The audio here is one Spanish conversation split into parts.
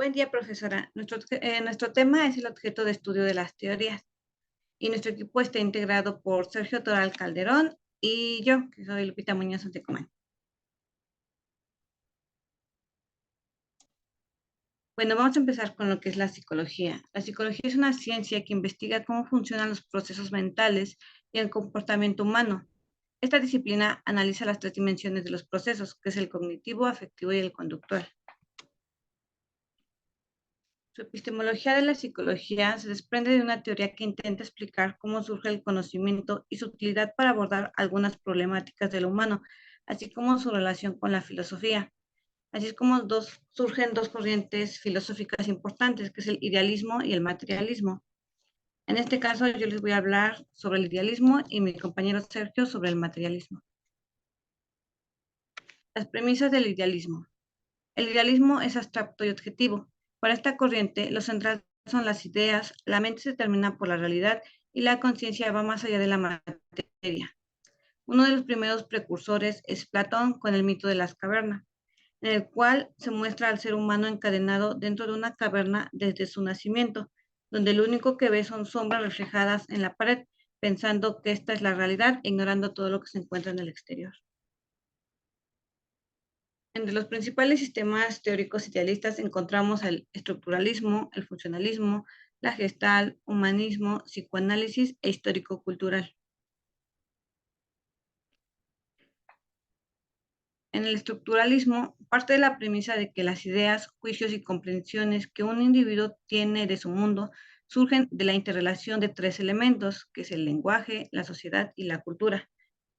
Buen día, profesora. Nuestro tema es el objeto de estudio de las teorías y nuestro equipo está integrado por Sergio Toral Calderón y yo, que soy Lupita Muñoz Antecomán. Bueno, vamos a empezar con lo que es la psicología. La psicología es una ciencia que investiga cómo funcionan los procesos mentales y el comportamiento humano. Esta disciplina analiza las tres dimensiones de los procesos, que es el cognitivo, afectivo y el conductual. Su epistemología de la psicología se desprende de una teoría que intenta explicar cómo surge el conocimiento y su utilidad para abordar algunas problemáticas del humano, así como su relación con la filosofía. Así es como surgen dos corrientes filosóficas importantes, que es el idealismo y el materialismo. En este caso, yo les voy a hablar sobre el idealismo y mi compañero Sergio sobre el materialismo. Las premisas del idealismo. El idealismo es abstracto y objetivo. Para esta corriente, lo central son las ideas, la mente se determina por la realidad y la conciencia va más allá de la materia. Uno de los primeros precursores es Platón con el mito de las cavernas, en el cual se muestra al ser humano encadenado dentro de una caverna desde su nacimiento, donde lo único que ve son sombras reflejadas en la pared, pensando que esta es la realidad, ignorando todo lo que se encuentra en el exterior. Entre los principales sistemas teóricos idealistas encontramos el estructuralismo, el funcionalismo, la Gestalt, humanismo, psicoanálisis e histórico-cultural. En el estructuralismo parte de la premisa de que las ideas, juicios y comprensiones que un individuo tiene de su mundo surgen de la interrelación de tres elementos, que es el lenguaje, la sociedad y la cultura.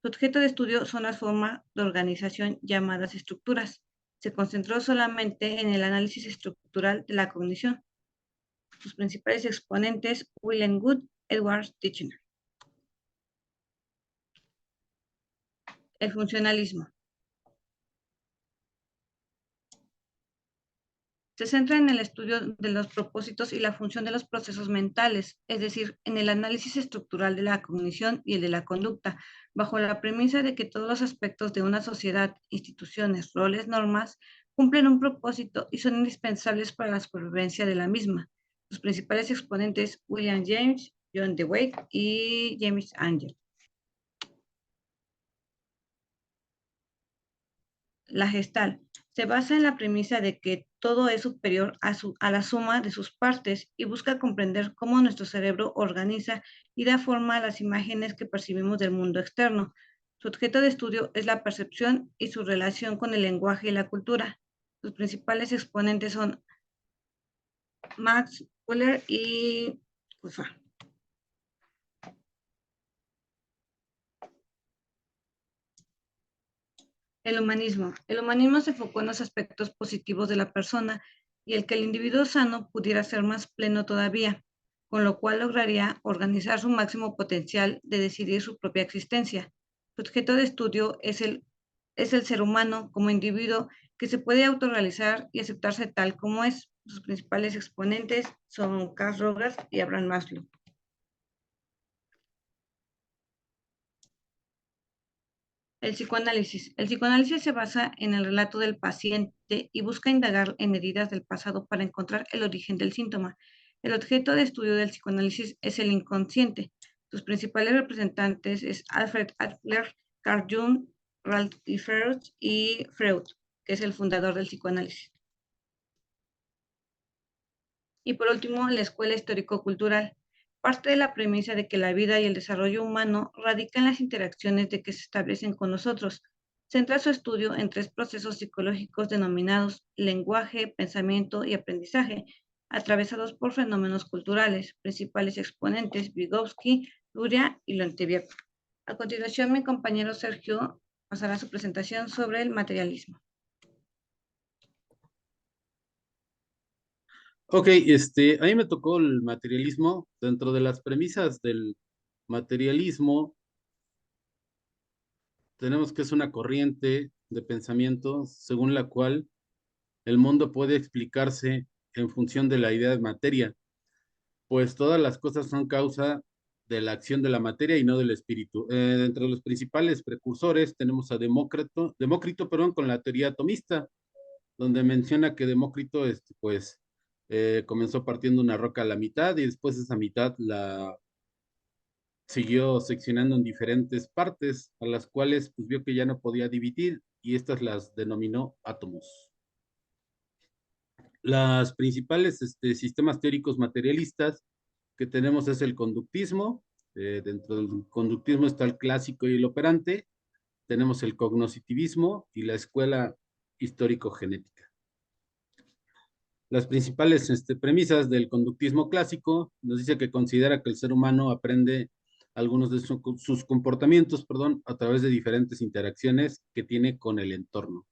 Su objeto de estudio son las formas de organización llamadas estructuras. Se concentró solamente en el análisis estructural de la cognición. Sus principales exponentes, William Good, Edward Titchener. El funcionalismo. Se centra en el estudio de los propósitos y la función de los procesos mentales, es decir, en el análisis estructural de la cognición y el de la conducta, bajo la premisa de que todos los aspectos de una sociedad, instituciones, roles, normas, cumplen un propósito y son indispensables para la supervivencia de la misma. Sus principales exponentes, William James, John Dewey y James Angel. La Gestalt se basa en la premisa de que todo es superior a la suma de sus partes y busca comprender cómo nuestro cerebro organiza y da forma a las imágenes que percibimos del mundo externo. Su objeto de estudio es la percepción y su relación con el lenguaje y la cultura. Sus principales exponentes son Max Muller y Kufa. El humanismo. El humanismo se enfocó en los aspectos positivos de la persona y el que el individuo sano pudiera ser más pleno todavía, con lo cual lograría organizar su máximo potencial de decidir su propia existencia. Su objeto de estudio es el ser humano como individuo que se puede autorrealizar y aceptarse tal como es. Sus principales exponentes son Carl Rogers y Abraham Maslow. El psicoanálisis. El psicoanálisis se basa en el relato del paciente y busca indagar en heridas del pasado para encontrar el origen del síntoma. El objeto de estudio del psicoanálisis es el inconsciente. Sus principales representantes es Alfred Adler, Carl Jung, Ralph Freud y Freud, que es el fundador del psicoanálisis. Y por último, la escuela histórico-cultural. Parte de la premisa de que la vida y el desarrollo humano radica en las interacciones de que se establecen con nosotros. Centra su estudio en tres procesos psicológicos denominados lenguaje, pensamiento y aprendizaje, atravesados por fenómenos culturales, principales exponentes Vygotsky, Luria y Lonteviejo. A continuación, mi compañero Sergio pasará su presentación sobre el materialismo. Ok, a mí me tocó el materialismo. Dentro de las premisas del materialismo, tenemos que es una corriente de pensamiento según la cual el mundo puede explicarse en función de la idea de materia, pues todas las cosas son causa de la acción de la materia y no del espíritu. Entre los principales precursores tenemos a Demócrito, perdón, con la teoría atomista, donde menciona que Demócrito, pues, Comenzó partiendo una roca a la mitad y después esa mitad la siguió seccionando en diferentes partes, a las cuales pues vio que ya no podía dividir y estas las denominó átomos. Las principales sistemas teóricos materialistas que tenemos es el conductismo. Dentro del conductismo está el clásico y el operante. Tenemos el cognoscitivismo y la escuela histórico-genética. Las principales premisas del conductismo clásico nos dice que considera que el ser humano aprende algunos de sus comportamientos, perdón, a través de diferentes interacciones que tiene con el entorno.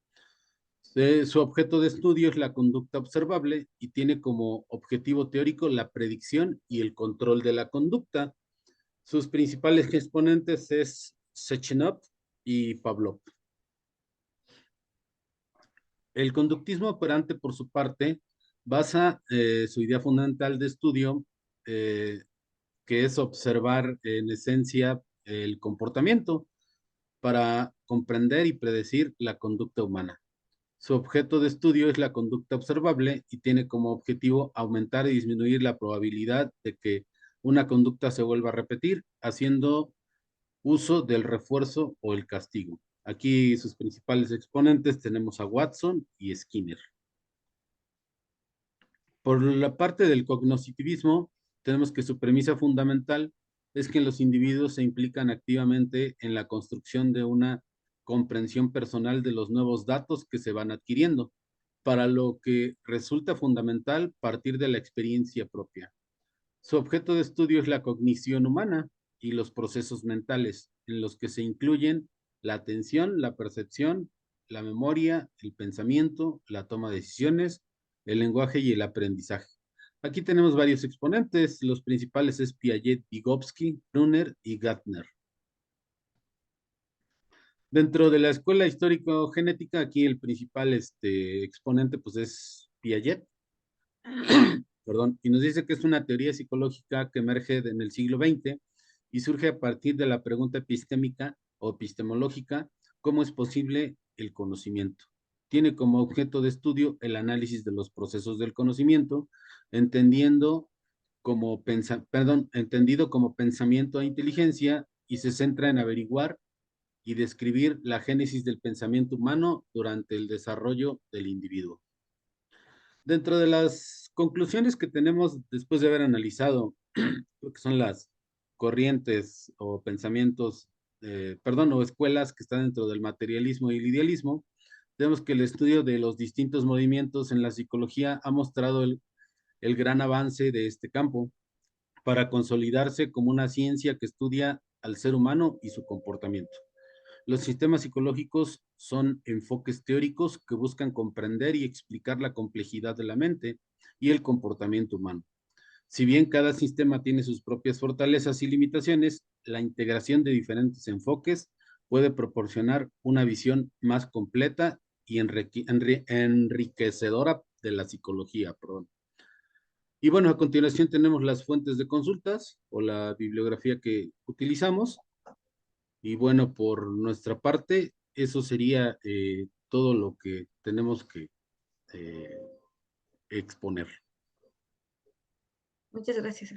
Su objeto de estudio es la conducta observable y tiene como objetivo teórico la predicción y el control de la conducta. Sus principales exponentes es Sechenov y Pavlov. El conductismo operante, por su parte, basa su idea fundamental de estudio, que es observar en esencia el comportamiento para comprender y predecir la conducta humana. Su objeto de estudio es la conducta observable y tiene como objetivo aumentar y disminuir la probabilidad de que una conducta se vuelva a repetir, haciendo uso del refuerzo o el castigo. Aquí sus principales exponentes tenemos a Watson y Skinner. Por la parte del cognoscitivismo, tenemos que su premisa fundamental es que los individuos se implican activamente en la construcción de una comprensión personal de los nuevos datos que se van adquiriendo, para lo que resulta fundamental partir de la experiencia propia. Su objeto de estudio es la cognición humana y los procesos mentales, en los que se incluyen la atención, la percepción, la memoria, el pensamiento, la toma de decisiones, el lenguaje y el aprendizaje. Aquí tenemos varios exponentes, los principales es Piaget, Vygotsky, Brunner y Gardner. Dentro de la escuela histórico-genética, aquí el principal exponente pues es Piaget, perdón, y nos dice que es una teoría psicológica que emerge en el siglo XX y surge a partir de la pregunta epistémica o epistemológica, ¿cómo es posible el conocimiento? Tiene como objeto de estudio el análisis de los procesos del conocimiento, entendido como pensamiento e inteligencia, y se centra en averiguar y describir la génesis del pensamiento humano durante el desarrollo del individuo. Dentro de las conclusiones que tenemos después de haber analizado lo que son las corrientes o pensamientos, o escuelas que están dentro del materialismo y el idealismo, vemos que el estudio de los distintos movimientos en la psicología ha mostrado el gran avance de este campo para consolidarse como una ciencia que estudia al ser humano y su comportamiento. Los sistemas psicológicos son enfoques teóricos que buscan comprender y explicar la complejidad de la mente y el comportamiento humano. Si bien cada sistema tiene sus propias fortalezas y limitaciones, la integración de diferentes enfoques puede proporcionar una visión más completa y enriquecedora de la psicología. Perdón. Y bueno, a continuación tenemos las fuentes de consultas o la bibliografía que utilizamos. Y bueno, por nuestra parte, eso sería todo lo que tenemos que eh, exponer. Muchas gracias.